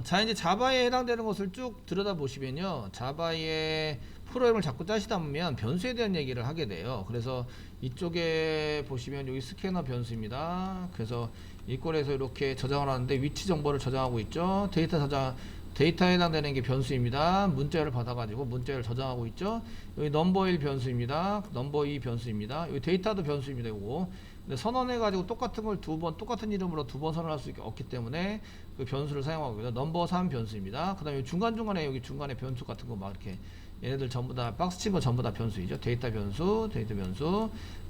자, 이제 자바에 해당되는 것을 쭉 들여다보시면요. 자바의 프로그램을 자꾸 짜시다 보면 변수에 대한 얘기를 하게 돼요. 그래서 이쪽에 보시면 여기 스캐너 변수입니다. 그래서 이 꼴에서 이렇게 저장을 하는데 위치 정보를 저장하고 있죠. 데이터에 해당되는 게 변수입니다. 문자열을 받아가지고 문자열을 저장하고 있죠. 여기 넘버 1 변수입니다. 넘버 2 변수입니다. 여기 데이터도 변수입니다. 요거. 근데 선언해가지고 똑같은 걸 똑같은 이름으로 두 번 선언할 수 없기 때문에 그 변수를 사용하고 있고요. 넘버 3 변수입니다. 그 다음에 중간중간에 여기 중간에 변수 같은 거 막 이렇게 얘네들 전부 다 박스 친 거 전부 다 변수이죠. 데이터 변수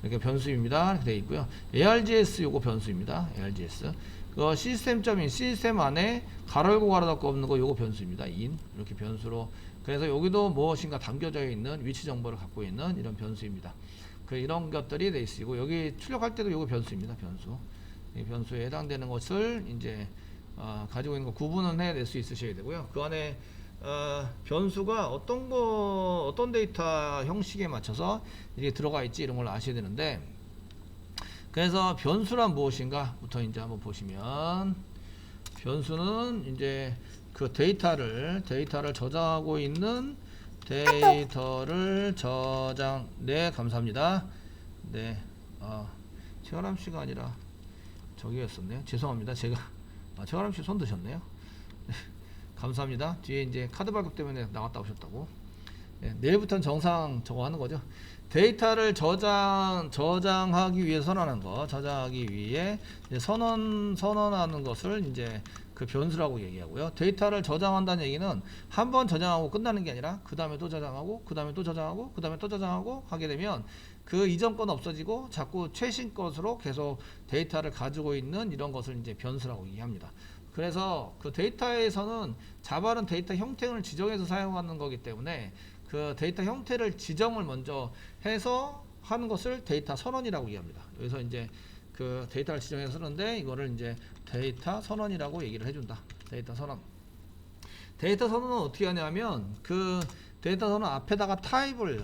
이렇게 변수입니다. 이렇게 되어 있고요. ARGS 요거 변수입니다. ARGS. 그 시스템 안에 가로 열고 가로 닫고 없는 거 요거 변수입니다. in 이렇게 변수로. 그래서 여기도 무엇인가 담겨져 있는 위치 정보를 갖고 있는 이런 변수입니다. 이런 것들이 돼 있고 여기 출력할 때도 요거 변수입니다. 변수. 이 변수에 해당되는 것을 이제 가지고 있는 거 구분은 해낼 수 있으셔야 되고요. 그 안에 변수가 어떤 데이터 형식에 맞춰서 이게 들어가 있지 이런 걸 아셔야 되는데, 그래서 변수란 무엇인가부터 이제 한번 보시면, 변수는 이제 그 데이터를 저장하고 있는 네, 감사합니다. 네, 최가람 씨가 아니라 저기였었네요. 죄송합니다. 제가 최가람 씨 손 드셨네요. 네, 감사합니다. 뒤에 이제 카드 발급 때문에 나갔다 오셨다고. 네, 내일부터는 정상 저거 하는 거죠. 데이터를 저장하기 위해 선언하는 거, 저장하기 위해 이제 선언하는 것을 이제 그 변수라고 얘기하고요. 데이터를 저장한다는 얘기는 한 번 저장하고 끝나는 게 아니라 그 다음에 또 저장하고 그 다음에 또 저장하고 그 다음에 또 저장하고 하게 되면 그 이전 건 없어지고 자꾸 최신 것으로 계속 데이터를 가지고 있는 이런 것을 이제 변수라고 얘기합니다. 그래서 그 데이터에서는 자바는 데이터 형태를 지정해서 사용하는 거기 때문에 그 데이터 형태를 지정을 먼저 해서 하는 것을 데이터 선언이라고 얘기합니다. 여기서 이제 그 데이터를 지정해서 쓰는데 이거를 이제 데이터 선언이라고 얘기를 해준다. 데이터 선언. 데이터 선언은 어떻게 하냐면 그 데이터 선언 앞에다가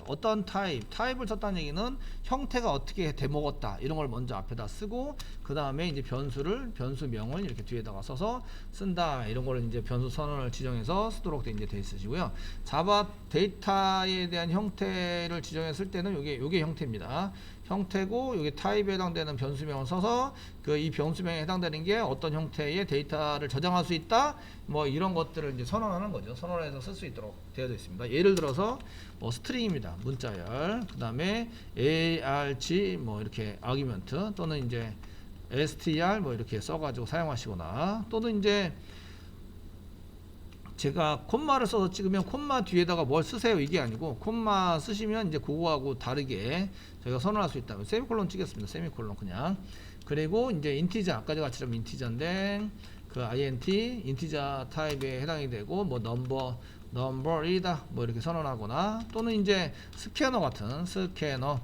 어떤 타입을 썼다는 얘기는 형태가 어떻게 돼먹었다 이런 걸 먼저 앞에다 쓰고 그 다음에 이제 변수명을 이렇게 뒤에다가 써서 쓴다 이런 거를 이제 변수 선언을 지정해서 쓰도록 이제 돼 있으시고요. 자바 데이터에 대한 형태를 지정했을 때는 요게 형태입니다. 형태고 여기 타입에 해당되는 변수명을 써서 그 이 변수명에 해당되는 게 어떤 형태의 데이터를 저장할 수 있다 뭐 이런 것들을 이제 선언하는 거죠. 선언해서 쓸 수 있도록 되어져 있습니다. 예를 들어서 뭐 스트링입니다. 문자열, 그 다음에 arg 뭐 이렇게 아규먼트 또는 이제 str 뭐 이렇게 써가지고 사용하시거나, 또는 이제 제가 콤마를 써서 찍으면 콤마 뒤에다가 뭘 쓰세요 이게 아니고, 콤마 쓰시면 이제 그거하고 다르게 저희가 선언할 수 있다면 세미콜론 찍겠습니다. 세미콜론 그냥. 그리고 이제 인티저, 아까 같이처럼 인티저인데 그 int 인티저 타입에 해당이 되고 뭐 넘버이다 뭐 이렇게 선언하거나, 또는 이제 스캐너 같은 스캐너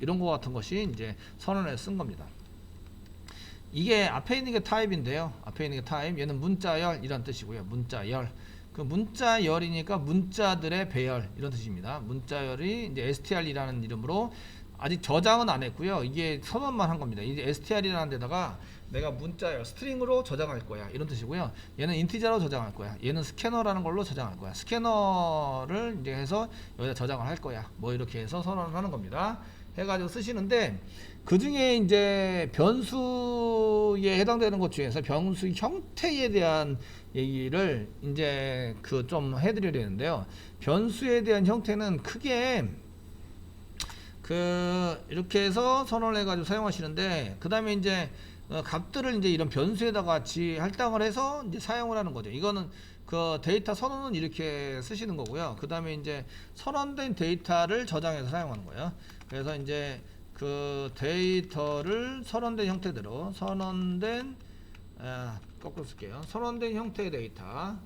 이런 거 같은 것이 이제 선언에 쓴 겁니다. 이게 앞에 있는 게 타입인데요. 앞에 있는 게 타입, 얘는 문자열 이란 뜻이고요. 문자열. 그 문자열이니까 문자들의 배열 이런 뜻입니다. 문자열이 이제 str이라는 이름으로 아직 저장은 안 했고요. 이게 선언만 한 겁니다. 이제 str이라는 데다가 내가 문자열 스트링으로 저장할 거야 이런 뜻이고요. 얘는 인티저로 저장할 거야. 얘는 스캐너라는 걸로 저장할 거야. 스캐너를 이제 해서 여기다 저장을 할 거야. 뭐 이렇게 해서 선언을 하는 겁니다. 해가지고 쓰시는데, 그 중에 이제 변수에 해당되는 것 중에서 변수 형태에 대한 얘기를 이제 그 좀 해드려야 되는데요. 변수에 대한 형태는 크게 그 이렇게 해서 선언을 해가지고 사용하시는데, 그 다음에 이제 값들을 이제 이런 변수에다가 할당을 해서 이제 사용을 하는 거죠. 이거는 그 데이터 선언은 이렇게 쓰시는 거고요. 그 다음에 이제 선언된 데이터를 저장해서 사용하는 거예요. 그래서 이제 그 데이터를 선언된 형태대로 거꾸로 쓸게요. 선언된 형태의 데이터,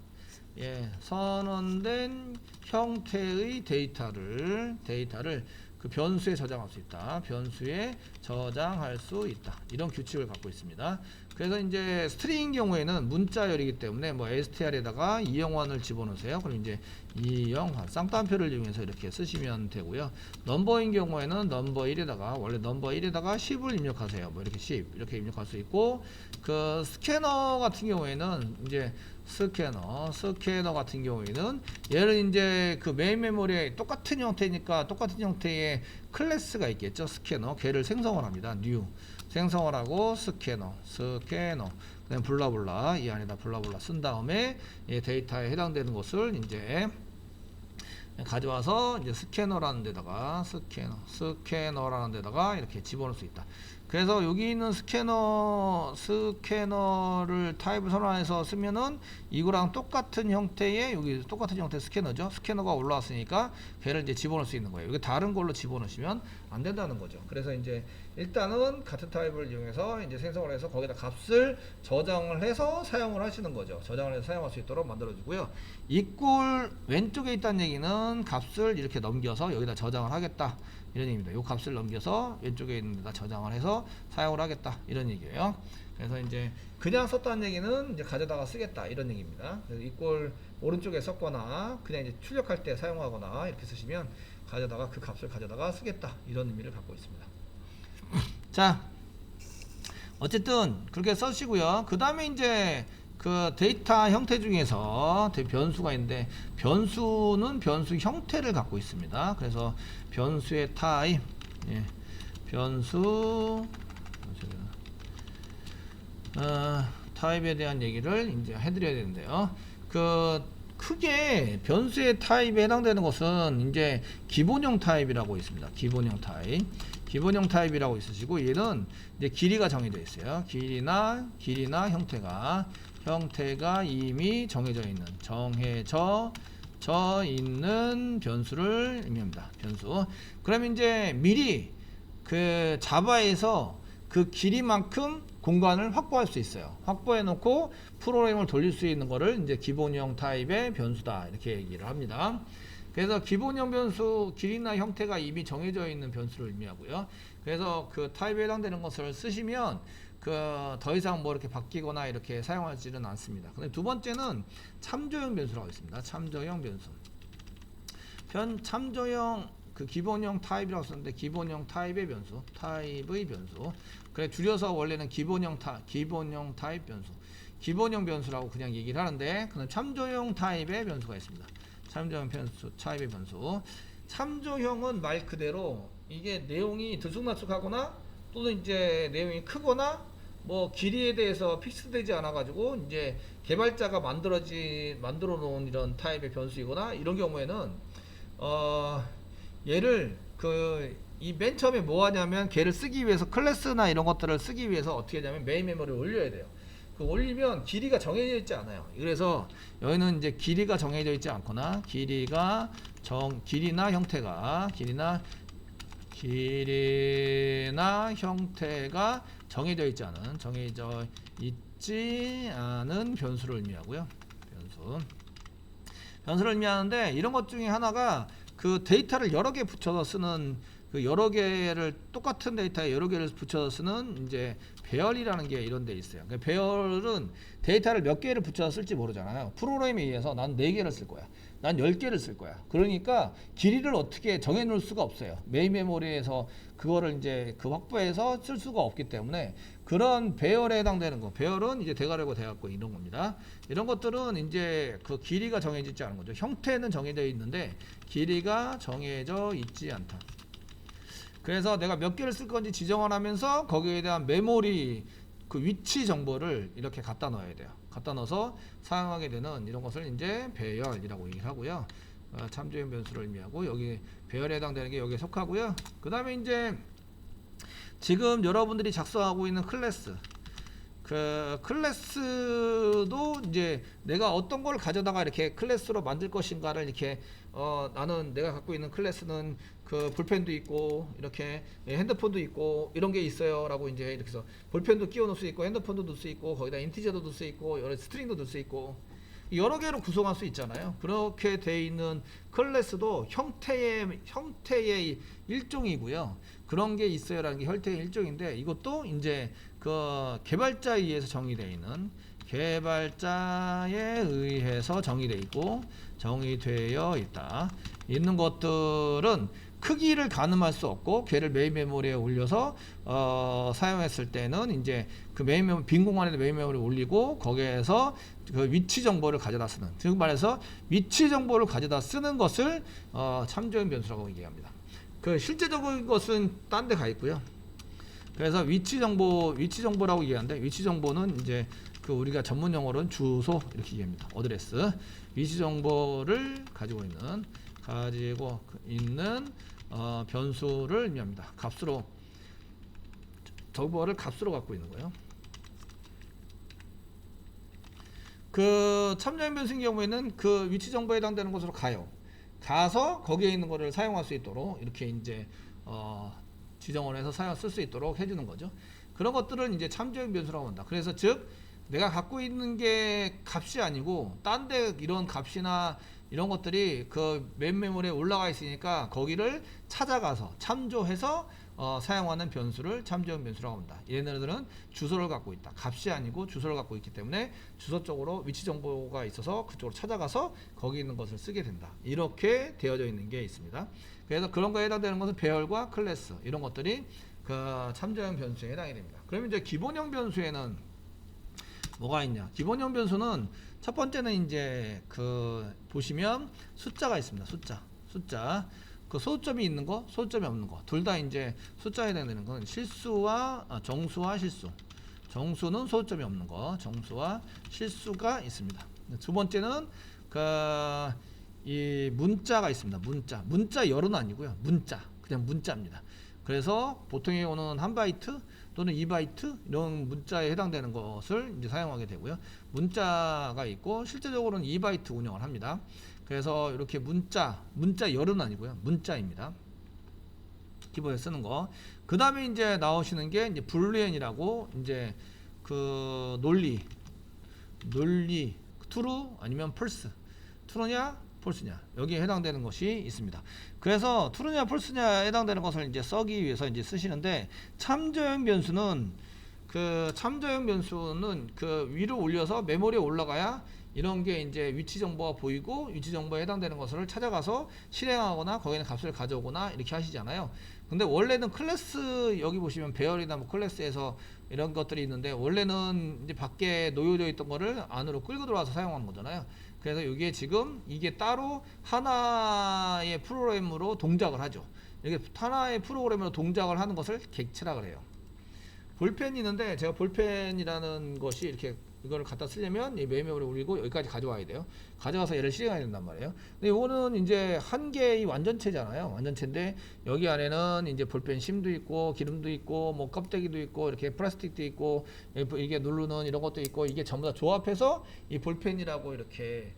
선언된 형태의 데이터를 그 변수에 저장할 수 있다. 변수에 저장할 수 있다. 이런 규칙을 갖고 있습니다. 그래서 이제 스트링인 경우에는 문자열이기 때문에 뭐 str에다가 이영환을 집어넣으세요. 그럼 이제 이영환 쌍따옴표를 이용해서 이렇게 쓰시면 되고요. 넘버인 경우에는 넘버 1에다가 원래 넘버 1에다가 10을 입력하세요. 뭐 이렇게 10 이렇게 입력할 수 있고, 그 스캐너 같은 경우에는 이제 스캐너 같은 경우에는 얘를 이제 그 메인 메모리에 똑같은 형태니까 똑같은 형태의 클래스가 있겠죠. 스캐너 걔를 생성을 합니다. new 생성을 하고 스캐너 그다음 블라블라 이 안에다 블라블라 쓴 다음에 이 데이터에 해당되는 것을 이제 가져와서 이제 스캐너라는 데다가 스캐너라는 데다가 이렇게 집어넣을 수 있다. 그래서 여기 있는 스캐너를 타입을 선언해서 쓰면은 이거랑 똑같은 형태의 여기 똑같은 형태의 스캐너죠. 스캐너가 올라왔으니까 걔를 이제 집어넣을 수 있는 거예요. 이게 다른 걸로 집어넣으시면 안 된다는 거죠. 그래서 이제 일단은 같은 타입을 이용해서 이제 생성을 해서 거기다 값을 저장을 해서 사용을 하시는 거죠. 저장을 해서 사용할 수 있도록 만들어주고요. 이꼴 왼쪽에 있다는 얘기는 값을 이렇게 넘겨서 여기다 저장을 하겠다 이런 얘기입니다. 이 값을 넘겨서 왼쪽에 있는 데다 저장을 해서 사용을 하겠다 이런 얘기예요. 그래서 이제 그냥 썼다는 얘기는 이제 가져다가 쓰겠다 이런 얘기입니다. 그래서 이꼴 오른쪽에 썼거나 그냥 이제 출력할 때 사용하거나 이렇게 쓰시면 가져다가 그 값을 가져다가 쓰겠다 이런 의미를 갖고 있습니다. 자, 어쨌든 그렇게 쓰시고요. 그 다음에 이제 그 데이터 형태 중에서 변수가 있는데 변수는 변수 형태를 갖고 있습니다. 그래서 변수의 타입, 타입에 대한 얘기를 이제 해드려야 되는데요. 그 크게 변수의 타입에 해당되는 것은 이제 기본형 타입이라고 있습니다. 기본형 타입이라고 있으시고 얘는 이제 길이가 정해져 있어요. 길이나 형태가 이미 정해져 있는 변수를 의미합니다. 변수. 그러면 이제 미리 그 자바에서 그 길이만큼 공간을 확보할 수 있어요. 확보해 놓고 프로그램을 돌릴 수 있는 거를 이제 기본형 타입의 변수다 이렇게 얘기를 합니다. 그래서 기본형 변수 길이나 형태가 이미 정해져 있는 변수를 의미하고요. 그래서 그 타입에 해당되는 것을 쓰시면 그 더 이상 뭐 이렇게 바뀌거나 이렇게 사용하지는 않습니다. 근데 두 번째는 참조형 변수라고 있습니다. 참조형 변수. 참조형 그 기본형 타입이라고 썼는데 기본형 타입의 변수. 그래 줄여서 원래는 기본형 타입 변수. 기본형 변수라고 그냥 얘기를 하는데 그는 참조형 타입의 변수가 있습니다. 참조형 타입의 변수. 참조형은 말 그대로 이게 내용이 들쑥날쑥하거나 또는 이제 내용이 크거나 뭐 길이에 대해서 픽스되지 않아 가지고 이제 개발자가 만들어 놓은 이런 타입의 변수이거나 이런 경우에는 얘를 이 맨 처음에 뭐 하냐면 걔를 쓰기 위해서 클래스나 이런 것들을 쓰기 위해서 어떻게 하냐면 메인 메모리를 올려야 돼요. 그 올리면 길이가 정해져 있지 않아요. 그래서 여기는 이제 길이가 정해져 있지 않거나 길이나 형태가 정해져 있지 않은 변수를 의미하고요. 변수를 의미하는데 이런 것 중에 하나가 그 데이터를 여러 개 붙여서 쓰는 그 여러 개를 똑같은 데이터에 여러 개를 붙여서 쓰는 이제 배열이라는 게 이런 데 있어요. 그러니까 배열은 데이터를 몇 개를 붙여서 쓸지 모르잖아요. 프로그램에 의해서 난 4개를 쓸 거야. 난 10개를 쓸 거야. 그러니까 길이를 어떻게 정해 놓을 수가 없어요. 메인 메모리에서 그거를 이제 그 확보해서 쓸 수가 없기 때문에 그런 배열에 해당되는 거. 배열은 이제 대괄호고 대괄호 이런 겁니다. 이런 것들은 이제 그 길이가 정해지지 않은 거죠. 형태는 정해져 있는데 길이가 정해져 있지 않다. 그래서 내가 몇 개를 쓸 건지 지정을 하면서 거기에 대한 메모리 그 위치 정보를 이렇게 갖다 넣어야 돼요. 갖다 넣어서 사용하게 되는 이런 것을 이제 배열이라고 얘기를 하고요. 참조형 변수를 의미하고 여기 배열에 해당되는 게 여기에 속하고요. 그 다음에 이제 지금 여러분들이 작성하고 있는 클래스, 그 클래스도 이제 내가 어떤 걸 가져다가 이렇게 클래스로 만들 것인가를 이렇게 나는 내가 갖고 있는 클래스는 그 볼펜도 있고 이렇게 핸드폰도 있고 이런 게 있어요라고 이제 이렇게 해서 볼펜도 끼워 놓을 수 있고 핸드폰도 넣을 수 있고 거기다 인티저도 넣을 수 있고 여러 스트링도 넣을 수 있고 여러 개로 구성할 수 있잖아요. 그렇게 돼 있는 클래스도 형태의 일종이고요. 그런 게 있어요라는 게 형태의 일종인데, 이것도 이제 그 개발자에 의해서 정의되어 있는, 개발자에 의해서 정의되어 있고 정의되어 있는 것들은 크기를 가늠할 수 없고, 걔를 메인 메모리에 올려서 사용했을 때는 이제 그 메인 메모리, 빈 공간에 메인 메모리를 올리고 거기에서 그 위치 정보를 가져다 쓰는, 즉 말해서 위치 정보를 가져다 쓰는 것을 참조형 변수라고 얘기합니다. 그 실제적인 것은 딴 데 가 있고요. 그래서 위치 정보라고 얘기하는데, 위치 정보는 이제 그 우리가 전문 용어로는 주소 이렇게 얘기합니다. 어드레스. 위치 정보를 가지고 있는 변수를 의미합니다. 값으로, 정보를 값으로 갖고 있는 거예요. 그 참조형 변수인 경우에는 그 위치 정보에 해당되는 곳으로 가서 거기에 있는 거를 사용할 수 있도록 이렇게 이제 지정을 해서 쓸 수 있도록 해주는 거죠. 그런 것들은 이제 참조형 변수라고 한다. 그래서 즉 내가 갖고 있는 게 값이 아니고 딴 데 이런 값이나 이런 것들이 그 메인 메모리에 올라가 있으니까 거기를 찾아가서 참조해서 사용하는 변수를 참조형 변수라고 합니다. 얘네들은 주소를 갖고 있다. 값이 아니고 주소를 갖고 있기 때문에 주소 쪽으로 위치 정보가 있어서 그쪽으로 찾아가서 거기 있는 것을 쓰게 된다. 이렇게 되어져 있는 게 있습니다. 그래서 그런 거에 해당되는 것은 배열과 클래스, 이런 것들이 그 참조형 변수에 해당이 됩니다. 그러면 이제 기본형 변수에는 뭐가 있냐? 기본형 변수는 첫 번째는 이제 그 보시면 숫자가 있습니다. 숫자. 그 소수점이 있는 거, 소수점이 없는 거, 둘 다 이제 숫자에 해당되는 건 정수와 실수. 정수는 소수점이 없는 거, 정수와 실수가 있습니다. 두 번째는 이 문자가 있습니다. 문자 열은 아니고요. 그냥 문자입니다. 그래서 보통에 오는 1바이트 또는 2바이트 이런 문자에 해당되는 것을 이제 사용하게 되고요. 문자가 있고 실제적으로는 2바이트 운영을 합니다. 그래서 이렇게 문자 열은 아니고요. 문자입니다. 기본에 쓰는 거. 그 다음에 이제 나오시는 게 이제 불리엔이라고, 이제 그 논리 true 아니면 false, true냐 false냐, 여기에 해당되는 것이 있습니다. 그래서 true냐 false냐에 해당되는 것을 이제 쓰기 위해서 이제 쓰시는데, 참조형 변수는 그 위로 올려서 메모리에 올라가야 이런 게 이제 위치 정보가 보이고 위치 정보에 해당되는 것을 찾아가서 실행하거나 거기에 있는 값을 가져오거나 이렇게 하시잖아요. 근데 원래는 클래스, 여기 보시면 배열이나 뭐 클래스에서 이런 것들이 있는데, 원래는 이제 밖에 놓여져 있던 거를 안으로 끌고 들어와서 사용한 거잖아요. 그래서 이게 지금 이게 따로 하나의 프로그램으로 동작을 하죠. 이렇게 하나의 프로그램으로 동작을 하는 것을 객체라 그래요. 볼펜이 있는데, 제가 볼펜이라는 것이 이렇게 이거를 갖다 쓰려면 이 메인 메모리에 올리고 여기까지 가져와야 돼요. 가져가서 얘를 실행해야 된단 말이에요. 근데 이거는 이제 한 개의 완전체잖아요. 완전체인데 여기 안에는 이제 볼펜 심도 있고 기름도 있고 뭐 껍데기도 있고 이렇게 플라스틱도 있고 이게 누르는 이런 것도 있고, 이게 전부 다 조합해서 이 볼펜이라고 이렇게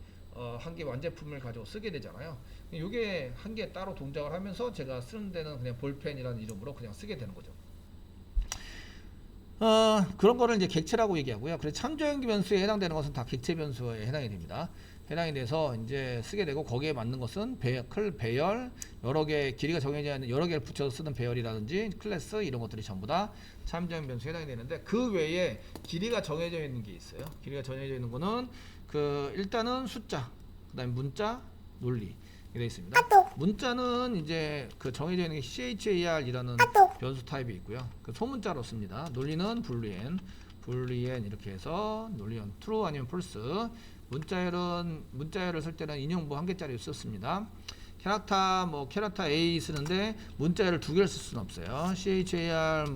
한 개 완제품을 가지고 쓰게 되잖아요. 이게 한 개 따로 동작을 하면서 제가 쓰는 데는 그냥 볼펜이라는 이름으로 그냥 쓰게 되는 거죠. 그런 거를 이제 객체라고 얘기하고요. 그래서 참조형 변수에 해당되는 것은 다 객체 변수에 해당이 됩니다. 해당이 돼서 이제 쓰게 되고, 거기에 맞는 것은 배열, 여러 개 길이가 정해져 있는 여러 개를 붙여서 쓰는 배열이라든지 클래스, 이런 것들이 전부 다 참조형 변수에 해당이 되는데, 그 외에 길이가 정해져 있는 게 있어요. 길이가 정해져 있는 거는 일단은 숫자, 그다음에 문자, 논리 되어 있습니다. 문자는 이제 그 정해져 있는 게 CHAR이라는 변수 타입이 있고요. 그 소문자로 씁니다. 논리는 불리엔 이렇게 해서 논리는 true 아니면 false. 문자열을 쓸 때는 인용부 한 개짜리 썼습니다. 캐릭터 A 쓰는데 문자열을 두 개를 쓸 수는 없어요. CHAR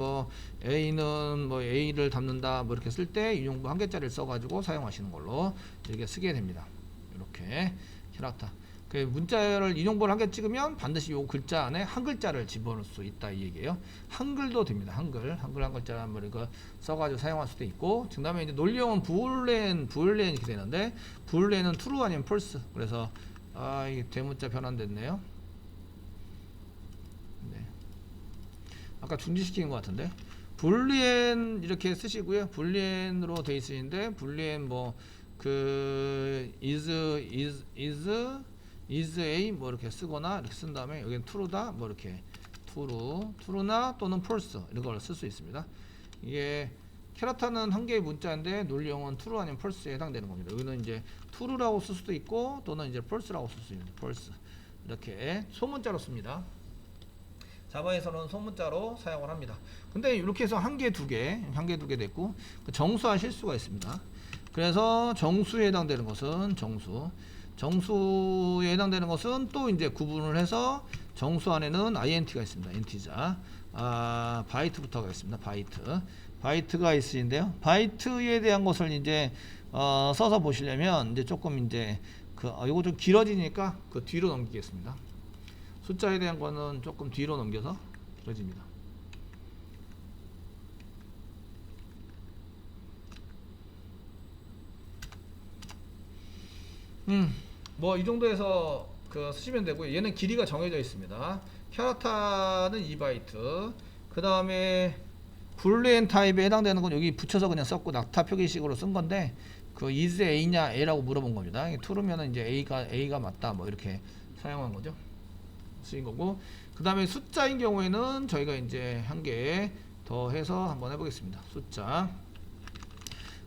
A는 A를 담는다 이렇게 쓸 때 인용부 한 개짜리를 써가지고 사용하시는 걸로 이렇게 쓰게 됩니다. 이렇게 캐릭터. 그 문자열을 인용본을 한 개 찍으면 반드시 요 글자 안에 한 글자를 집어넣을 수 있다, 이 얘기예요. 한글도 됩니다. 한글 한 글자 이거 써가지고 사용할 수도 있고, 그 다음에 이제 논리형은 불리엔 이렇게 되는데, 불리엔은 true 아니면 false. 그래서 이게 대문자 변환됐네요. 네. 아까 중지시킨 것 같은데, 불리엔 이렇게 쓰시고요. 불리엔으로 돼 있으신데, 불리엔 그 is a 뭐 이렇게 쓰거나 이렇게 쓴 다음에 여기는 true다 뭐 이렇게 true나 또는 false 이런 걸 쓸 수 있습니다. 이게 캐라타는 한 개의 문자인데 논리형은 true 아니면 false에 해당되는 겁니다. 여기는 이제 true라고 쓸 수도 있고 또는 이제 false라고 쓸 수 있는 false 이렇게 소문자로 씁니다. 자바에서는 소문자로 사용을 합니다. 근데 이렇게 해서 한 개, 두 개 됐고 정수와 실수가 있습니다. 그래서 정수에 해당되는 것은 정수에 해당되는 것은 또 이제 구분을 해서 정수 안에는 int가 있습니다. 인티자, 바이트부터가 있습니다. 바이트가 있으신데요. 바이트에 대한 것을 이제 써서 보시려면 이제 조금 이제 이거 좀 길어지니까 그 뒤로 넘기겠습니다. 숫자에 대한 거는 조금 뒤로 넘겨서 길어집니다. 뭐 이 정도에서 쓰시면 되고요. 얘는 길이가 정해져 있습니다. 캐라타는 2바이트. 그 다음에 불리엔 타입에 해당되는 건 여기 붙여서 그냥 썼고 낙타 표기식으로 쓴 건데 is a냐 a라고 물어본 겁니다. true면은 이제 a가 맞다 뭐 이렇게 사용한 거죠. 쓰인 거고. 그 다음에 숫자인 경우에는 저희가 이제 한 개 더 해서 한번 해보겠습니다. 숫자.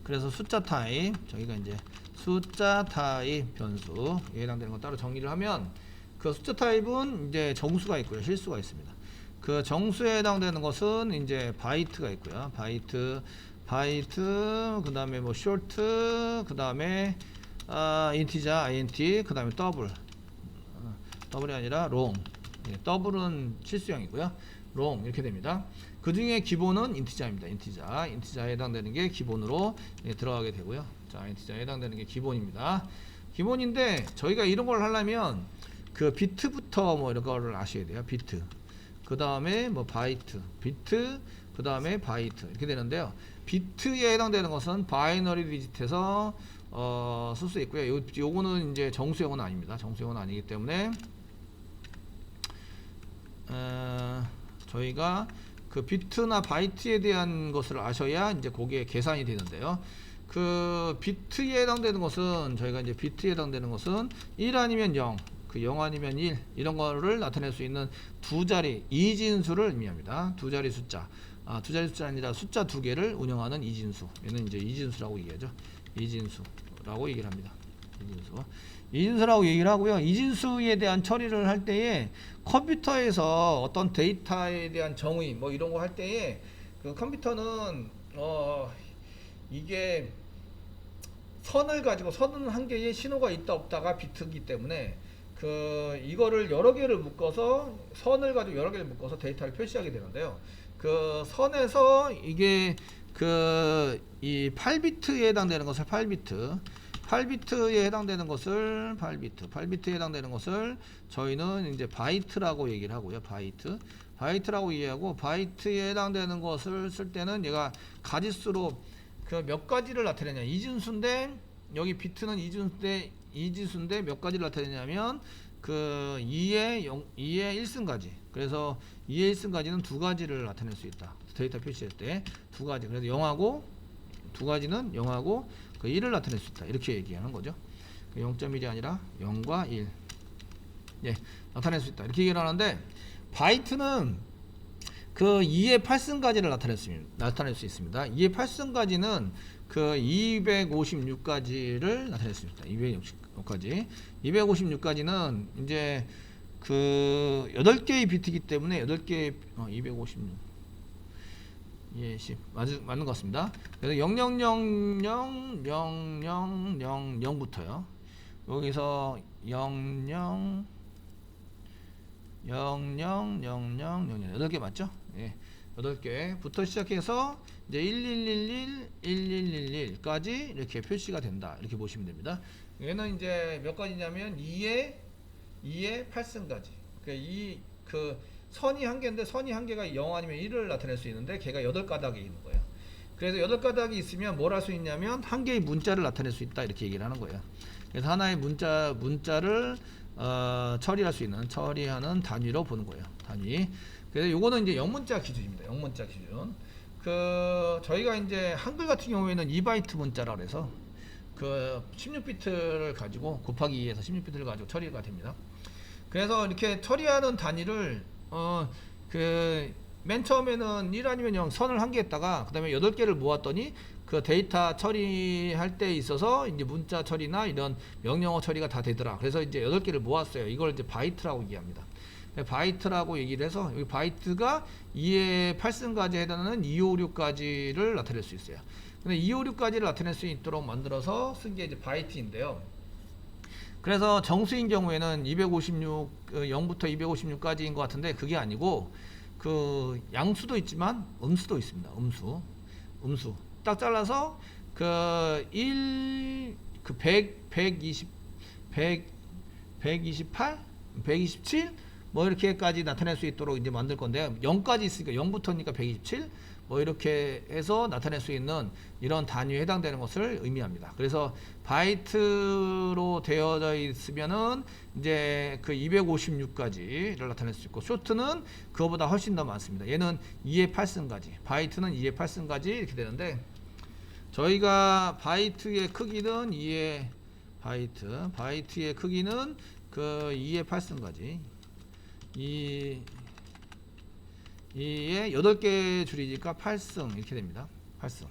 그래서 숫자 타입 저희가 이제 숫자 타입 변수에 해당되는 거 따로 정의를 하면 그 숫자 타입은 이제 정수가 있고요, 실수가 있습니다. 그 정수에 해당되는 것은 이제 바이트가 있고요. 바이트, 그 다음에 뭐 short, 그 다음에 인티자, int, 그 다음에 더블이 아니라 long. 더블은 실수형이고요. long 이렇게 됩니다. 그 중에 기본은 인티자입니다. 인티자에 해당되는 게 기본으로 들어가게 되고요. 자, 인티자에 해당되는 게 기본입니다. 기본인데 저희가 이런 걸 하려면 그 비트부터 뭐 이런 거를 아셔야 돼요. 비트. 그 다음에 뭐 바이트, 비트, 그 다음에 바이트 이렇게 되는데요. 비트에 해당되는 것은 바이너리 디짓에서 쓸 수 있고요. 요거는 이제 정수형은 아닙니다. 정수형은 아니기 때문에 저희가 그 비트나 바이트에 대한 것을 아셔야 이제 거기에 계산이 되는데요. 그 비트에 해당되는 것은 저희가 이제 비트에 해당되는 것은 1 아니면 0, 그 0 아니면 1 이런 거를 나타낼 수 있는 두 자리 이진수를 의미합니다. 두 자리 숫자. 두 자리 숫자 아니라 숫자 두 개를 운영하는 이진수. 얘는 이제 이진수라고 얘기하죠. 이진수라고 얘기를 합니다. 이진수라고 얘기를 하고요. 이진수에 대한 처리를 할 때에 컴퓨터에서 어떤 데이터에 대한 정의 뭐 이런 거 할 때에 그 컴퓨터는 이게 선을 가지고 선 한 개의 신호가 있다 없다가 비트이기 때문에 이거를 여러 개를 묶어서 선을 가지고 여러 개를 묶어서 데이터를 표시하게 되는데요. 그 선에서 이게 이 8비트에 해당되는 것을 8비트에 해당되는 것을 저희는 이제 바이트라고 얘기를 하고요. 바이트라고 이해하고 바이트에 해당되는 것을 쓸 때는 얘가 가지수로 몇 가지를 나타내냐. 이진수인데 여기 비트는 이진수인데 몇 가지를 나타내냐면 2의 1승까지. 그래서 2의 1승까지는 두 가지를 나타낼 수 있다. 데이터 표시할 때 두 가지. 그래서 0하고 두 가지는 0하고 1을 나타낼 수 있다. 이렇게 얘기하는 거죠. 0.1이 아니라 0과 1. 예, 나타낼 수 있다. 이렇게 얘기를 하는데 바이트는 2의 8승까지를 나타낼 수 있습니다. 2의 8승까지는 256까지를 나타낼 수 있습니다. 256까지. 256까지는 이제 8개의 비트이기 때문에 8개의 256 예, 10 맞는 것 같습니다. 그래서 00000000부터요. 여기서 00 8개 맞죠? 예. 8개부터 시작해서 이제 1111까지 이렇게 표시가 된다. 이렇게 보시면 됩니다. 얘는 이제 몇 가지냐면 2의 8승까지. 선이 한 개인데 선이 한 개가 0 아니면 1을 나타낼 수 있는데 걔가 8가닥이 있는 거예요. 그래서 8가닥이 있으면 뭘 할 수 있냐면 한 개의 문자를 나타낼 수 있다. 이렇게 얘기를 하는 거예요. 그래서 하나의 문자를 처리하는 단위로 보는 거예요. 단위. 그래서 요거는 이제 영문자 기준입니다. 영문자 기준. 저희가 이제 한글 같은 경우에는 2바이트 문자라 그래서 그 16비트를 가지고 곱하기 2에서 16비트를 가지고 처리가 됩니다. 그래서 이렇게 처리하는 단위를 그 맨 처음에는 1 아니면 0 선을 한 개 했다가 그 다음에 8개를 모았더니 그 데이터 처리할 때 있어서 이제 문자 처리나 이런 명령어 처리가 다 되더라. 그래서 이제 8개를 모았어요. 이걸 이제 바이트라고 얘기합니다. 바이트라고 얘기를 해서 여기 바이트가 2의 8승까지 해당하는 256까지를 나타낼 수 있어요. 근데 256까지를 나타낼 수 있도록 만들어서 쓴 게 이제 바이트인데요. 그래서 정수인 경우에는 256, 0부터 256까지인 것 같은데 그게 아니고 그 양수도 있지만 음수도 있습니다. 음수. 딱 잘라서 그 1, 그 100, 120, 128, 127 뭐 이렇게까지 나타낼 수 있도록 이제 만들 건데요. 0까지 있으니까 0부터니까 127 뭐 이렇게 해서 나타낼 수 있는 이런 단위에 해당되는 것을 의미합니다. 그래서 바이트로 되어져 있으면은 이제 그 256까지를 나타낼 수 있고 쇼트는 그거보다 훨씬 더 많습니다. 얘는 2의 8승까지, 바이트는 2의 8승까지 이렇게 되는데 저희가 바이트의 크기는 2의 바이트의 크기는 그 2의 8승까지 2에 8개 줄이니까 8승 이렇게 됩니다. 8승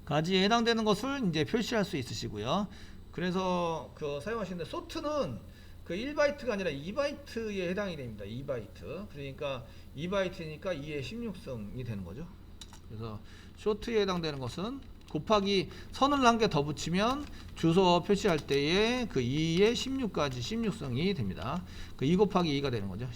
까지에 해당되는 것을 이제 표시할 수 있으시고요. 그래서 그 사용하시는데 소트는 그 1바이트가 아니라 2바이트에 해당이 됩니다. 2바이트. 그러니까 2바이트니까 2에 16승이 되는 거죠. 그래서 쇼트에 해당되는 것은 곱하기 선을 한 개 더 붙이면 주소 표시할 때에 그 2에 16까지 16승이 됩니다. 그 2 곱하기 2가 되는 거죠.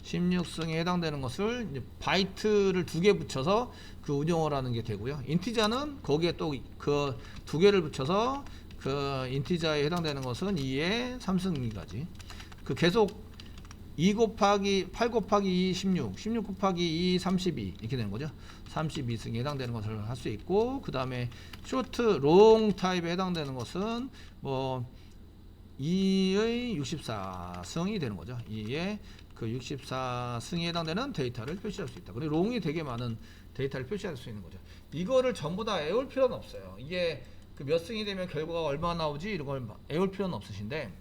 16승에 해당되는 것을 이제 바이트를 2개 붙여서 그 운영을 하는 게 되고요. 인티자는 거기에 또 그 2개를 붙여서 그 인티자에 해당되는 것은 2에 3승까지 그 계속 2 곱하기 8 곱하기 2 16 곱하기 2 32 이렇게 되는 거죠. 32승에 해당되는 것을 할 수 있고 그 다음에 쇼트 롱 타입에 해당되는 것은 뭐 2의 64승이 되는 거죠. 2의 그 64승에 해당되는 데이터를 표시할 수 있다. 그리고 롱이 되게 많은 데이터를 표시할 수 있는 거죠. 이거를 전부 다 외울 필요는 없어요. 이게 그 몇 승이 되면 결과가 얼마 나오지 이런 걸 외울 필요는 없으신데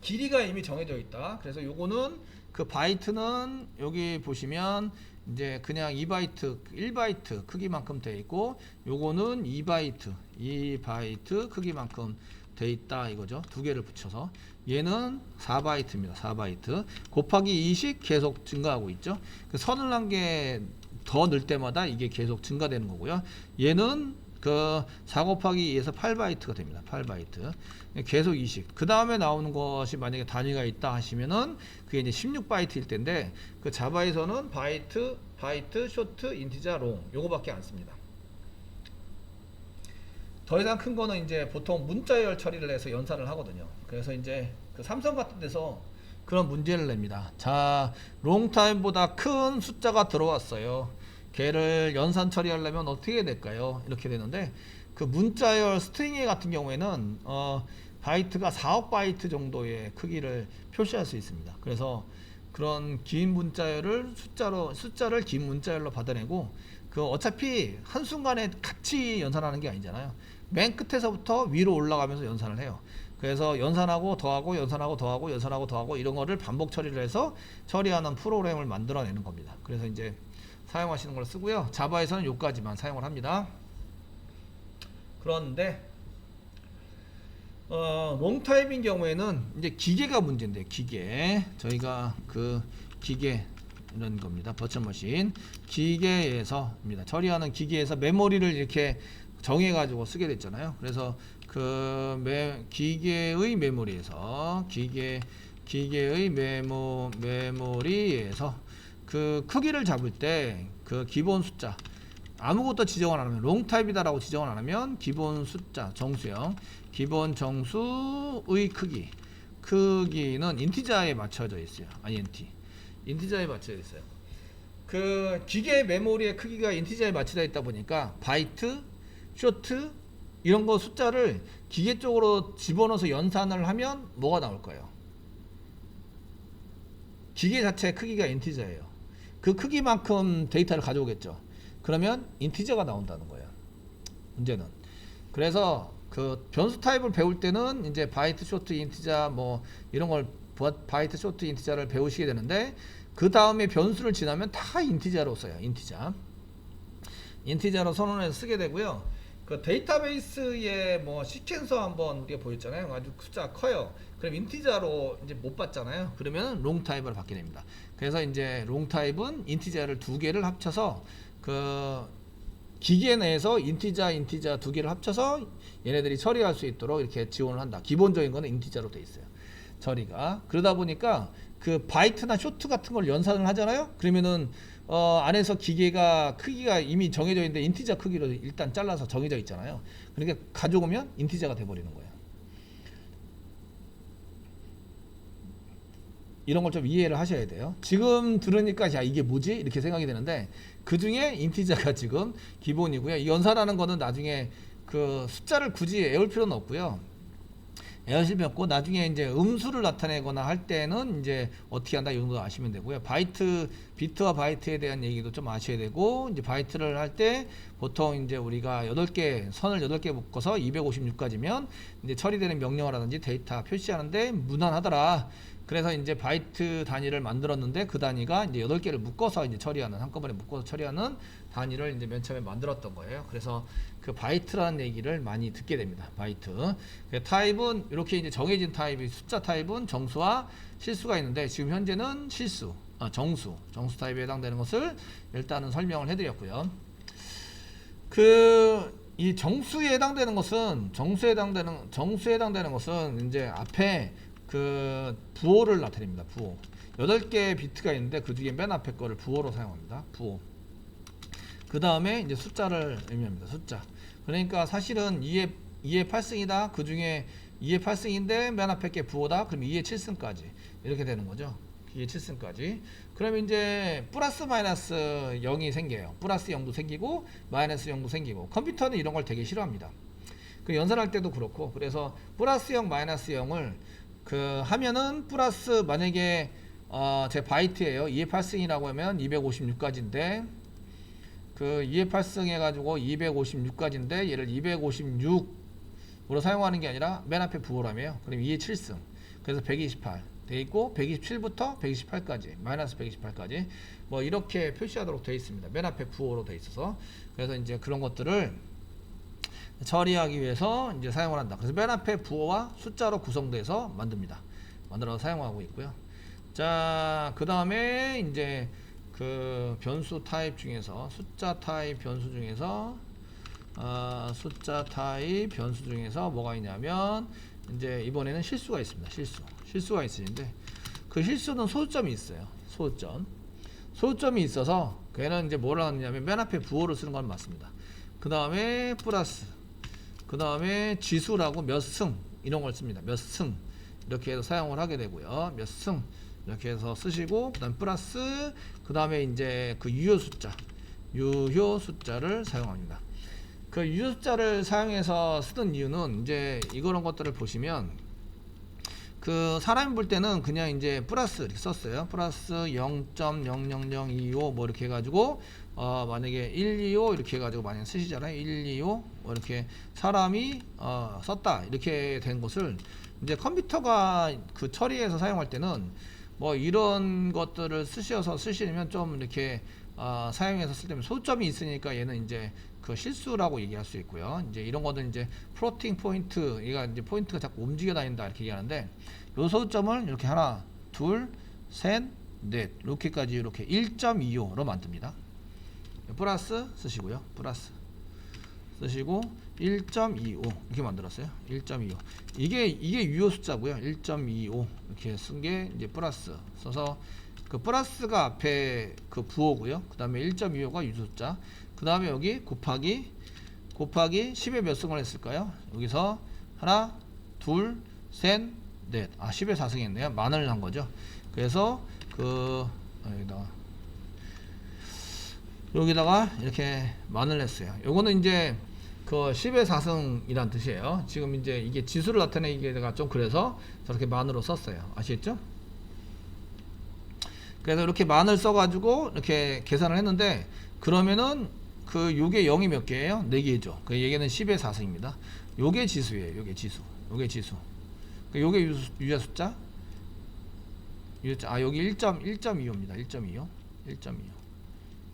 길이가 이미 정해져 있다. 그래서 요거는 그 바이트는 여기 보시면 이제 그냥 2바이트 1바이트 크기만큼 돼 있고 요거는 2바이트 크기만큼 돼 있다 이거죠. 2개를 붙여서 얘는 4바이트입니다. 4바이트 곱하기 2씩 계속 증가하고 있죠. 그 선을 한 개 더 넣을 때마다 이게 계속 증가되는 거고요. 얘는 그 4 곱하기 2에서 8바이트가 됩니다. 8바이트 계속 2씩 그 다음에 나오는 것이 만약에 단위가 있다 하시면은 그게 이제 16바이트일 텐데 그 자바에서는 바이트, 쇼트, 인티자, 롱 요거밖에 안 씁니다. 더 이상 큰 거는 이제 보통 문자열 처리를 해서 연산을 하거든요. 그래서 이제 그 삼성 같은 데서 그런 문제를 냅니다. 자, 롱타임보다 큰 숫자가 들어왔어요. 걔를 연산 처리하려면 어떻게 해야 될까요? 이렇게 되는데 그 문자열 스트링 같은 경우에는 바이트가 4억 바이트 정도의 크기를 표시할 수 있습니다. 그래서 그런 긴 문자열을 숫자를 긴 문자열로 받아내고 그 어차피 한순간에 같이 연산하는 게 아니잖아요. 맨 끝에서부터 위로 올라가면서 연산을 해요. 그래서 연산하고 더하고 연산하고 더하고 연산하고 더하고 이런 거를 반복 처리를 해서 처리하는 프로그램을 만들어내는 겁니다. 그래서 이제 사용하시는 걸 쓰고요. 자바에서는 요까지만 사용을 합니다. 그런데 롱타입인 경우에는 이제 기계가 문제인데 기계 저희가 그 기계 이런 겁니다. 버처머신 기계에서입니다. 처리하는 기계에서 메모리를 이렇게 정해 가지고 쓰게 됐잖아요. 그래서 그 기계의 메모리에서 기계의 메모리에서 그 크기를 잡을 때 그 기본 숫자 아무것도 지정을 안 하면 롱타입이다 라고 지정을 안 하면 기본 숫자 정수형 기본 정수의 크기는 인티자에 맞춰져 있어요. 인티자에 맞춰져 있어요. 그 기계 메모리의 크기가 인티자에 맞춰져 있다 보니까 바이트, 쇼트 이런 거 숫자를 기계 쪽으로 집어넣어서 연산을 하면 뭐가 나올 거예요? 기계 자체의 크기가 인티저예요. 그 크기만큼 데이터를 가져오겠죠. 그러면 인티저가 나온다는 거예요. 문제는 그래서 그 변수 타입을 배울 때는 이제 바이트, 쇼트, 인티자 뭐 이런 걸 바이트, 쇼트, 인티자를 배우시게 되는데 그 다음에 변수를 지나면 다 인티자로 써요. 인티자로 선언해서 쓰게 되고요. 그 데이터베이스에 뭐 시퀀서 한번 우리가 보였잖아요. 아주 숫자 커요. 그럼 인티자로 이제 못 받잖아요. 그러면 롱 타입으로 받게 됩니다. 그래서 이제 롱 타입은 인티자를 두 개를 합쳐서 그 기계 내에서 인티자 두 개를 합쳐서 얘네들이 처리할 수 있도록 이렇게 지원을 한다. 기본적인 거는 인티자로 돼 있어요. 처리가. 그러다 보니까 그 바이트나 쇼트 같은 걸 연산을 하잖아요. 그러면은 안에서 기계가 크기가 이미 정해져 있는데 인티자 크기로 일단 잘라서 정해져 있잖아요. 그러니까 가져오면 인티자가 돼 버리는 거예요. 이런 걸 좀 이해를 하셔야 돼요. 지금 들으니까 야 이게 뭐지? 이렇게 생각이 되는데 그 중에 인티자가 지금 기본이고요. 이 연산하는 거는 나중에 그 숫자를 굳이 외울 필요는 없고요. 에어실 벽고 나중에 이제 음수를 나타내거나 할 때는 이제 어떻게 한다 이 정도 아시면 되고요. 비트와 바이트에 대한 얘기도 좀 아셔야 되고, 이제 바이트를 할 때 보통 이제 우리가 8개 선을 8개 묶어서 256까지면 이제 처리되는 명령을 하든지 데이터 표시하는데 무난하더라. 그래서 이제 바이트 단위를 만들었는데 그 단위가 이제 8개를 묶어서 이제 처리하는, 한꺼번에 묶어서 처리하는 단위를 이제 맨 처음에 만들었던 거예요. 그래서 그 바이트라는 얘기를 많이 듣게 됩니다. 바이트. 타입은 이렇게 이제 정해진 타입이, 숫자 타입은 정수와 실수가 있는데 지금 현재는 정수 타입에 해당되는 것을 일단은 설명을 해드렸고요. 이 정수에 해당되는 것은 이제 앞에 그 부호를 나타냅니다. 부호. 8개의 비트가 있는데 그 중에 맨 앞에 거를 부호로 사용합니다. 부호. 그 다음에 이제 숫자를 의미합니다. 숫자. 그러니까 사실은 2의 8승이다. 그 중에 2의 8승인데 맨 앞에 게 부호다. 그럼 2의 7승까지. 이렇게 되는 거죠. 2의 7승까지. 그럼 이제 플러스 마이너스 0이 생겨요. 플러스 0도 생기고 마이너스 0도 생기고. 컴퓨터는 이런 걸 되게 싫어합니다. 그 연산할 때도 그렇고. 그래서 플러스 0, 마이너스 0을 하면은 플러스, 만약에 제 바이트예요. 2의 8승이라고 하면 256까지인데 그 2의 8승 해가지고 256까지인데 얘를 256으로 사용하는 게 아니라 맨 앞에 부호라며요. 그럼 2의 7승. 그래서 128 돼 있고 127부터 128까지 마이너스 128까지 뭐 이렇게 표시하도록 되어 있습니다. 맨 앞에 부호로 되어 있어서. 그래서 이제 그런 것들을 처리하기 위해서 이제 사용을 한다. 그래서 맨 앞에 부호와 숫자로 구성돼서 만들어서 사용하고 있고요. 자, 그 다음에 이제 그 변수 타입 중에서 숫자 타입 변수 중에서 뭐가 있냐면 이제 이번에는 실수가 있습니다. 실수가 있으신데 그 실수는 소수점이 있어요. 소수점이 있어서 걔는 이제 뭐라 하느냐면 맨 앞에 부호를 쓰는 건 맞습니다. 그 다음에 플러스, 그 다음에 지수라고 몇 승 이런 걸 씁니다. 몇 승 이렇게 해서 사용을 하게 되고요. 몇 승 이렇게 해서 쓰시고, 그 다음 플러스, 그 다음에 이제 그 유효 숫자를 사용합니다. 그 유효 숫자를 사용해서 쓰던 이유는 이제 이런 것들을 보시면 그 사람이 볼 때는 그냥 이제 플러스 이렇게 썼어요. 플러스 0.00025 뭐 이렇게 해가지고 만약에 125 이렇게 해가지고 만약 쓰시잖아요. 125 뭐 이렇게 사람이 썼다 이렇게 된 것을 이제 컴퓨터가 그 처리해서 사용할 때는 뭐 이런 것들을 쓰시면 좀 이렇게 사용해서 쓸 때면 소점이 있으니까 얘는 이제 그 실수라고 얘기할 수 있고요. 이제 이런 거는 이제 플로팅 포인트, 얘가 이제 포인트가 자꾸 움직여 다닌다 이렇게 얘기하는데, 요 소점을 이렇게 하나, 둘, 셋, 넷 이렇게까지 이렇게 1.25로 만듭니다. 플러스 쓰시고요. 플러스 쓰시고 1.25 이렇게 만들었어요. 1.25 이게 유효 숫자고요. 1.25 이렇게 쓴 게 이제 플러스 써서 그 플러스가 앞에 그 부호고요. 그 다음에 1.25가 유효 숫자. 그 다음에 여기 곱하기 10에 몇 승을 했을까요? 여기서 하나, 둘, 셋, 넷. 10에 4승 했네요. 만을 한 거죠. 그래서 여기다가 이렇게 만을 했어요. 요거는 이제 그 10의 4승이란 뜻이에요. 지금 이제 이게 지수를 나타내기가 좀 그래서 저렇게 만으로 썼어요. 아시겠죠? 그래서 이렇게 만을 써가지고 이렇게 계산을 했는데, 그러면은 그 요게 0이 몇 개예요? 4개죠. 그 얘기는 10의 4승입니다. 요게 지수예요. 요게 지수. 요게 지수. 그 요게 유자 숫자. 여기 1.25입니다. 1.25.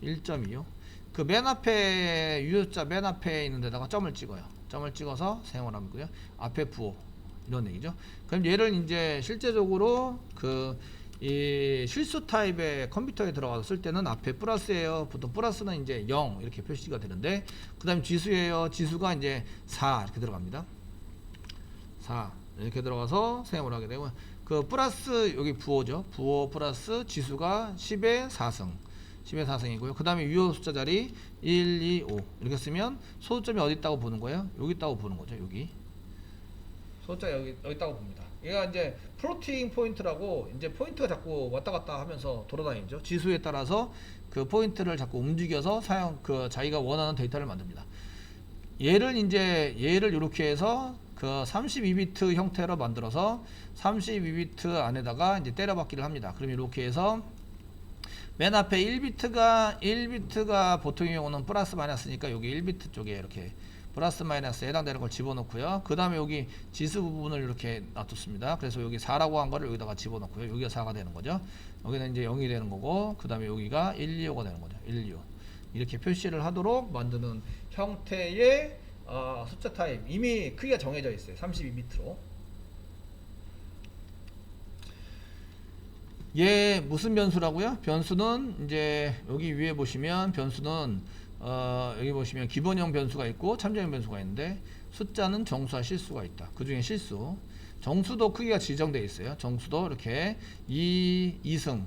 1.25. 그 맨 앞에 유효 숫자 맨 앞에 있는 데다가 점을 찍어요. 점을 찍어서 사용을 하고요. 앞에 부호 이런 얘기죠. 그럼 얘를 이제 실제적으로 이 실수 타입의 컴퓨터에 들어가서 쓸 때는 앞에 플러스예요. 보통 플러스는 이제 0 이렇게 표시가 되는데, 그 다음에 지수예요. 지수가 이제 4 이렇게 들어갑니다. 4 이렇게 들어가서 사용을 하게 되고, 그 플러스 여기 부호죠. 부호 플러스 지수가 10의 4승. 10의 4승이고요. 그 다음에 유효 숫자 자리 1, 2, 5 이렇게 쓰면 소수점이 어디 있다고 보는 거예요? 여기 있다고 보는 거죠. 여기 소수자 여기 있다고 봅니다. 얘가 이제 플로팅 포인트라고, 이제 포인트가 자꾸 왔다 갔다 하면서 돌아다니죠. 지수에 따라서 그 포인트를 자꾸 움직여서 자기가 원하는 데이터를 만듭니다. 얘를 이렇게 해서 그 32비트 형태로 만들어서 32비트 안에다가 이제 때려박기를 합니다. 그럼 이렇게 해서 맨 앞에 1비트가 보통의 경우는 플러스 마이너스니까 여기 1비트 쪽에 이렇게 플러스 마이너스에 해당되는 걸 집어넣고요. 그 다음에 여기 지수 부분을 이렇게 놔뒀습니다. 그래서 여기 4라고 한 거를 여기다가 집어넣고요. 여기가 4가 되는 거죠. 여기는 이제 0이 되는 거고, 그 다음에 여기가 1, 2, 5가 되는 거죠. 1, 2, 5 이렇게 표시를 하도록 만드는 형태의 숫자 타입. 이미 크기가 정해져 있어요. 32비트로. 얘 무슨 변수라고요? 변수는 이제 여기 위에 보시면 변수는 여기 보시면 기본형 변수가 있고 참조형 변수가 있는데, 숫자는 정수와 실수가 있다. 그 중에 실수. 정수도 크기가 지정되어 있어요. 정수도 이렇게 2승,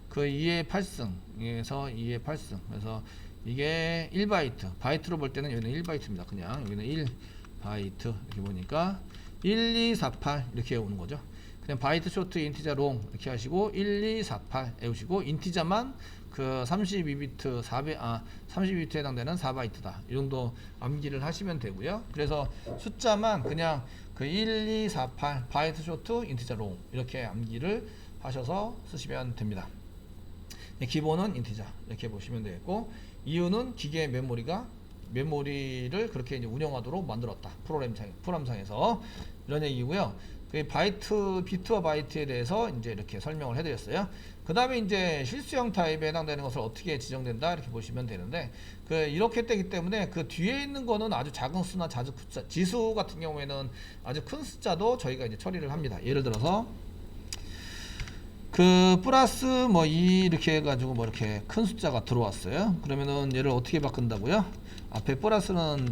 그 2의 8승에서 2의 8승. 그래서 이게 1바이트. 바이트로 볼 때는 여기는 1바이트입니다. 그냥 여기는 1바이트. 이렇게 보니까 1, 2, 4, 8 이렇게 오는 거죠. 그냥 바이트 쇼트 인티자 롱 이렇게 하시고 1, 2, 4, 8 외우시고, 인티자만 그 32비트 32비트에 해당되는 4바이트다. 이 정도 암기를 하시면 되고요. 그래서 숫자만 그냥 그 1, 2, 4, 8 바이트 쇼트 인티자 롱 이렇게 암기를 하셔서 쓰시면 됩니다. 기본은 인티자 이렇게 보시면 되겠고, 이유는 기계 메모리를 그렇게 이제 운영하도록 만들었다. 프로그램상에서 이런 얘기고요. 그 비트와 바이트에 대해서 이제 이렇게 설명을 해드렸어요. 그 다음에 이제 실수형 타입에 해당되는 것을 어떻게 지정된다 이렇게 보시면 되는데, 이렇게 되기 때문에 그 뒤에 있는 거는 아주 작은 수나 작은 숫자, 지수 같은 경우에는 아주 큰 숫자도 저희가 이제 처리를 합니다. 예를 들어서 그 플러스 뭐 2 이렇게 해가지고 뭐 이렇게 큰 숫자가 들어왔어요. 그러면은 얘를 어떻게 바꾼다고요? 앞에 플러스는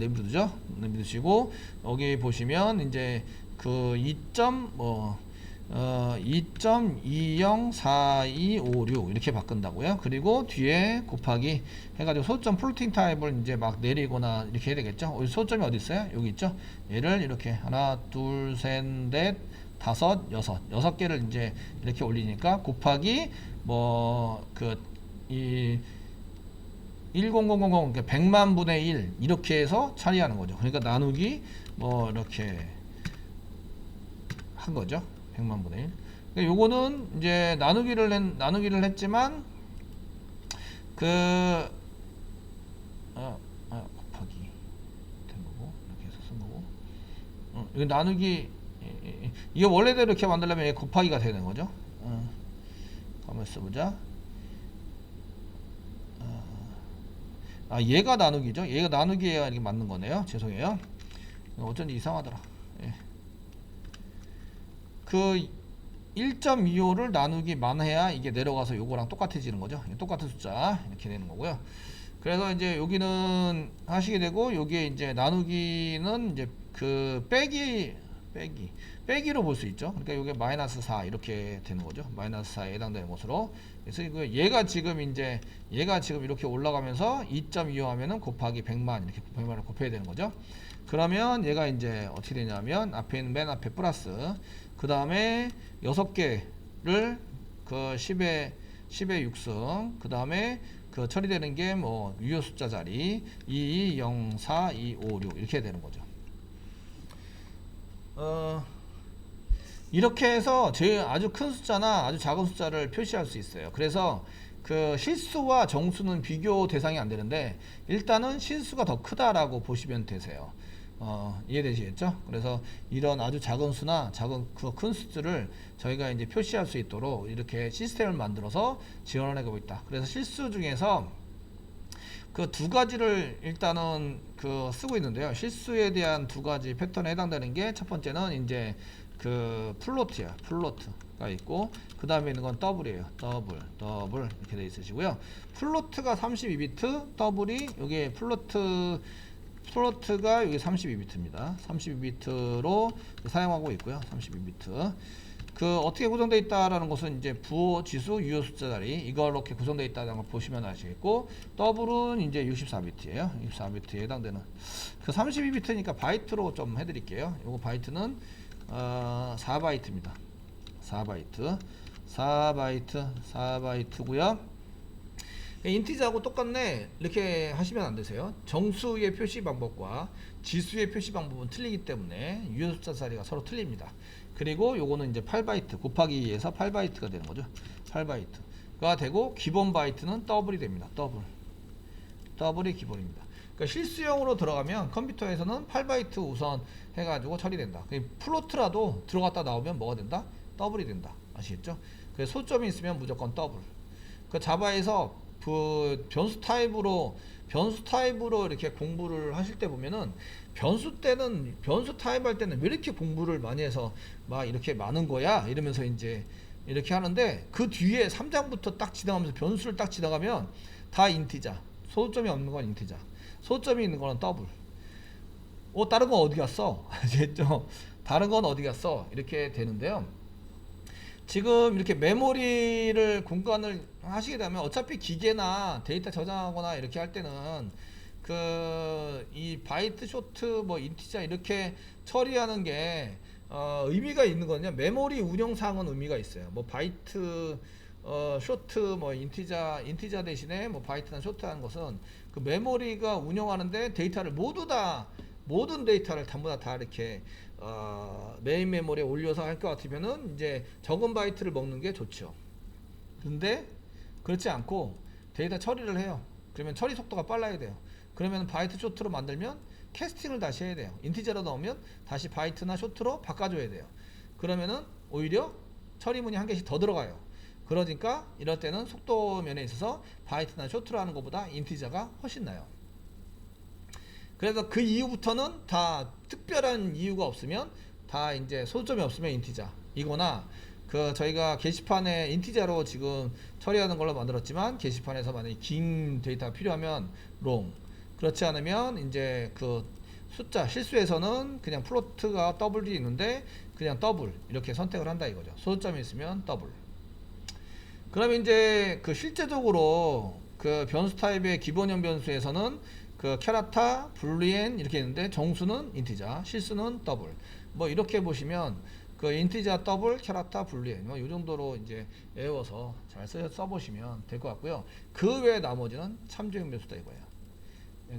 내비두시고, 여기 보시면 이제 그 2.204256 이렇게 바꾼다고요. 그리고 뒤에 곱하기 해가지고 소점 플로팅 타입을 이제 막 내리거나 이렇게 해야 되겠죠. 소점이 어디 있어요? 여기 있죠. 얘를 이렇게 하나, 둘, 셋, 넷, 다섯, 여섯 개를 이제 이렇게 올리니까 곱하기 이 1000 100만 분의 1 이렇게 해서 처리하는 거죠. 그러니까 나누기 이렇게 한 거죠. 100만 분의 1. 그러니까 요거는 이제 나누기를 했지만 곱하기 된 거고, 이렇게 해서 쓴 거고. 이거 나누기, 이게 원래대로 이렇게 만들려면 곱하기가 되는 거죠. 한번 써보자. 얘가 나누기죠. 얘가 나누기해야 이렇게 맞는 거네요. 죄송해요. 어쩐지 이상하더라. 예. 그 1.25를 나누기만 해야 이게 내려가서 요거랑 똑같아지는 거죠. 똑같은 숫자 이렇게 되는 거고요. 그래서 이제 여기는 하시게 되고, 여기에 이제 나누기는 이제 그 빼기로 볼 수 있죠. 그러니까 이게 마이너스 4 이렇게 되는 거죠. 마이너스 4에 해당되는 것으로. 그래서 얘가 지금 이렇게 올라가면서 2.25 하면은 곱하기 100만 이렇게 100만을 곱해야 되는 거죠. 그러면 얘가 이제 어떻게 되냐면 앞에 있는 맨 앞에 플러스, 그 다음에 6개를 그 10의 6승, 그 다음에 그 처리되는 게 유효 숫자 자리 2, 0, 4, 2, 5, 6 이렇게 되는 거죠. 이렇게 해서 제일 아주 큰 숫자나 아주 작은 숫자를 표시할 수 있어요. 그래서 그 실수와 정수는 비교 대상이 안 되는데 일단은 실수가 더 크다라고 보시면 되세요. 이해되시겠죠? 그래서 이런 아주 작은 수나 작은 그 큰 수들을 저희가 이제 표시할 수 있도록 이렇게 시스템을 만들어서 지원을 해가고 있다. 그래서 실수 중에서 그 두 가지를 일단은 그 쓰고 있는데요. 실수에 대한 두 가지 패턴에 해당되는 게 첫 번째는 이제 그 플로트야. 플로트가 있고 그 다음에 있는 건 더블이에요. 더블 이렇게 돼 있으시고요. 플로트가 32비트, 더블이 여기 플로트가 여기 32비트입니다. 32비트로 사용하고 있고요. 32비트. 그 어떻게 구성되어 있다라는 것은 이제 부호, 지수, 유효 숫자 자리 이걸 이렇게 구성되어 있다는 걸 보시면 아시겠고, 더블은 이제 64비트예요. 64비트에 해당되는 그 32비트니까 바이트로 좀 해드릴게요. 요거 바이트는 4바이트입니다. 4바이트고요. 인티저하고 똑같네 이렇게 하시면 안 되세요. 정수의 표시 방법과 지수의 표시 방법은 틀리기 때문에 유효 숫자 자리가 서로 틀립니다. 그리고 요거는 이제 8바이트 곱하기 2에서 8바이트가 되는 거죠. 8바이트가 되고 기본 바이트는 더블이 됩니다. 더블이 기본입니다. 그러니까 실수용으로 들어가면 컴퓨터에서는 8바이트 우선 해가지고 처리된다. 플로트라도 들어갔다 나오면 뭐가 된다? 더블이 된다. 아시겠죠? 그래서 소점이 있으면 무조건 더블. 그 자바에서 그 변수 타입으로 이렇게 공부를 하실 때 보면은 변수 타입 할 때는 왜 이렇게 공부를 많이 해서 막 이렇게 많은 거야 이러면서 이제 이렇게 하는데, 그 뒤에 3장부터 딱 지나가면서 변수를 딱 지나가면 다 인티자, 소점이 없는 건 인티자, 소점이 있는 거는 더블. 다른 건 어디 갔어? 아시겠죠? 다른 건 어디 갔어? 이렇게 되는데요. 지금 이렇게 메모리를 공간을 하시게 되면 어차피 기계나 데이터 저장하거나 이렇게 할 때는 그 이 바이트 쇼트 뭐 인티자 이렇게 처리하는 게 의미가 있는 거냐, 메모리 운영상은 의미가 있어요. 뭐 바이트 쇼트 뭐 인티자 대신에 뭐 바이트나 쇼트 하는 것은 그 메모리가 운영하는데 데이터를 모든 데이터를 전부 다 이렇게 메인 메모리에 올려서 할 것 같으면은 이제 적은 바이트를 먹는 게 좋죠. 근데 그렇지 않고 데이터 처리를 해요. 그러면 처리 속도가 빨라야 돼요. 그러면 바이트 쇼트로 만들면 캐스팅을 다시 해야 돼요. 인티저로 넣으면 다시 바이트나 쇼트로 바꿔줘야 돼요. 그러면은 오히려 처리문이 한 개씩 더 들어가요. 그러니까 이럴 때는 속도 면에 있어서 바이트나 쇼트로 하는 것보다 인티저가 훨씬 나요. 그래서 그 이후부터는 다 특별한 이유가 없으면 다 이제 소점이 없으면 인티저 이거나, 그 저희가 게시판에 인티저로 지금 처리하는 걸로 만들었지만 게시판에서 만약에 긴 데이터가 필요하면 롱, 그렇지 않으면 이제 그 숫자 실수에서는 그냥 플로트가 더블이 있는데 그냥 더블 이렇게 선택을 한다 이거죠. 소점이 있으면 더블. 그럼 이제 그 실제적으로 그 변수 타입의 기본형 변수에서는 그 캐라타, 불리엔 이렇게 있는데 정수는 인티자, 실수는 더블. 뭐 이렇게 보시면 그 인티자, 더블, 캐라타, 불리엔 뭐 이 정도로 이제 외워서 잘 써보시면 될 것 같고요. 그 외에 나머지는 참조형 변수다 이거예요.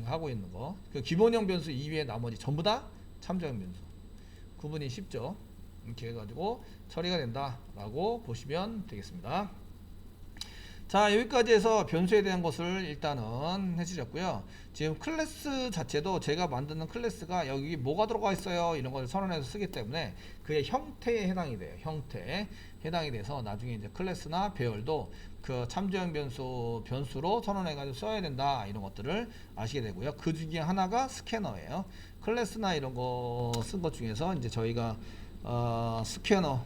하고 있는 거. 그 기본형 변수 이외에 나머지 전부 다 참조형 변수. 구분이 쉽죠. 이렇게 해가지고 처리가 된다라고 보시면 되겠습니다. 자, 여기까지 해서 변수에 대한 것을 일단은 해주셨고요. 지금 클래스 자체도 제가 만드는 클래스가 여기 뭐가 들어가 있어요 이런 걸 선언해서 쓰기 때문에 그의 형태에 해당이 돼요. 형태에 해당이 돼서 나중에 이제 클래스나 배열도 그 참조형 변수로 선언해 가지고 써야 된다 이런 것들을 아시게 되고요. 그 중에 하나가 스캐너예요. 클래스나 이런 거 쓴 것 중에서 이제 저희가 스캐너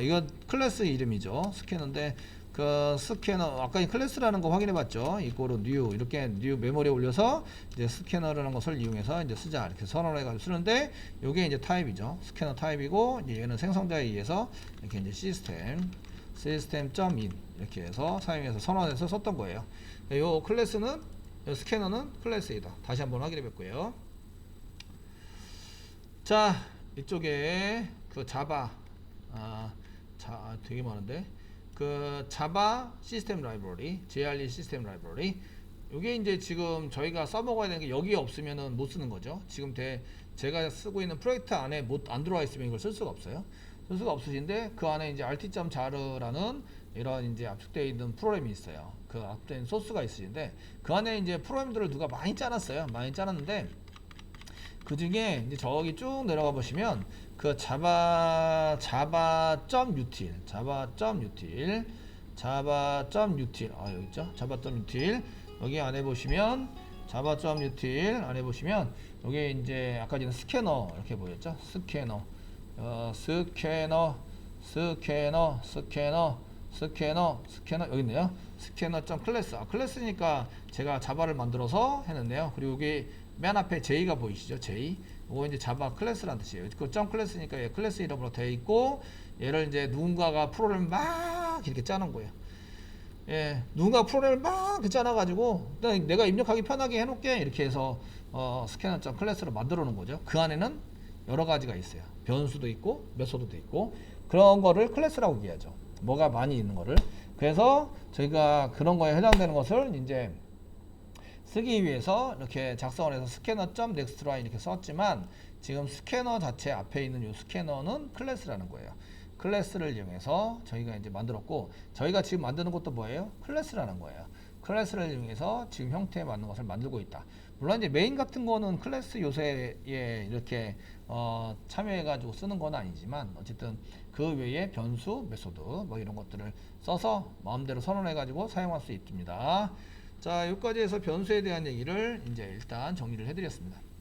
이거 클래스 이름이죠. 스캐너인데 그 스캐너 아까 이 클래스라는 거 확인해 봤죠. 이거로 new 이렇게 new 메모리에 올려서 이제 스캐너라는 것을 이용해서 이제 쓰자 이렇게 선언을 해가지고 쓰는데 요게 이제 타입이죠. 스캐너 타입이고 이제 얘는 생성자에 의해서 이렇게 이제 시스템.in 이렇게 해서 사용해서 선언해서 썼던 거예요. 요 클래스는 요 스캐너는 클래스이다. 다시 한번 확인해 볼게요. 자, 이쪽에 그 자바 되게 많은데 그 자바 시스템 라이브러리 JRE 시스템 라이브러리 요게 이제 지금 저희가 써먹어야 되는 게 여기에 없으면은 못 쓰는 거죠. 지금 제가 쓰고 있는 프로젝트 안에 안 들어와 있으면 이걸 쓸 수가 없어요. 쓸 수가 없으신데 그 안에 이제 rt.zar라는 이런 이제 압축되어 있는 프로그램이 있어요. 그 압축된 소스가 있으신데 그 안에 이제 프로그램들을 누가 많이 짜놨어요. 많이 짜놨는데 그 중에 이제 저기 쭉 내려가 보시면 그 java.util 여기 있죠. java.util 여기 안에 보시면 java.util 안에 보시면 여기 이제 아까 전에 스캐너 이렇게 보였죠. 스캐너 여기 있네요. 스캐너.클래스 클래스니까 제가 자바를 만들어서 했는데요. 그리고 여기 맨 앞에 J가 보이시죠? J. 이거 이제 자바 클래스라는 뜻이에요. 그 점 클래스니까 얘 클래스 이름으로 되어 있고 얘를 이제 누군가가 프로그램을 막 이렇게 짜는 거예요. 예, 누군가 프로그램을 막 이렇게 짜놔가지고 내가 입력하기 편하게 해놓게 이렇게 해서 스캐너.점 클래스로 만들어 놓은 거죠. 그 안에는 여러 가지가 있어요. 변수도 있고 메소드도 있고 그런 거를 클래스라고 얘기하죠. 뭐가 많이 있는 거를. 그래서 저희가 그런 거에 해당되는 것을 이제 쓰기 위해서 이렇게 작성을 해서 scanner.nextline 이렇게 썼지만 지금 스캐너 자체 앞에 있는 이 스캐너는 클래스라는 거예요. 클래스를 이용해서 저희가 이제 만들었고 저희가 지금 만드는 것도 뭐예요? 클래스라는 거예요. 클래스를 이용해서 지금 형태에 맞는 것을 만들고 있다. 물론 이제 메인 같은 거는 클래스 요새에 이렇게 참여해가지고 쓰는 건 아니지만 어쨌든 그 외에 변수, 메소드 뭐 이런 것들을 써서 마음대로 선언해가지고 사용할 수 있습니다. 자, 여기까지 해서 변수에 대한 얘기를 이제 일단 정리를 해드렸습니다.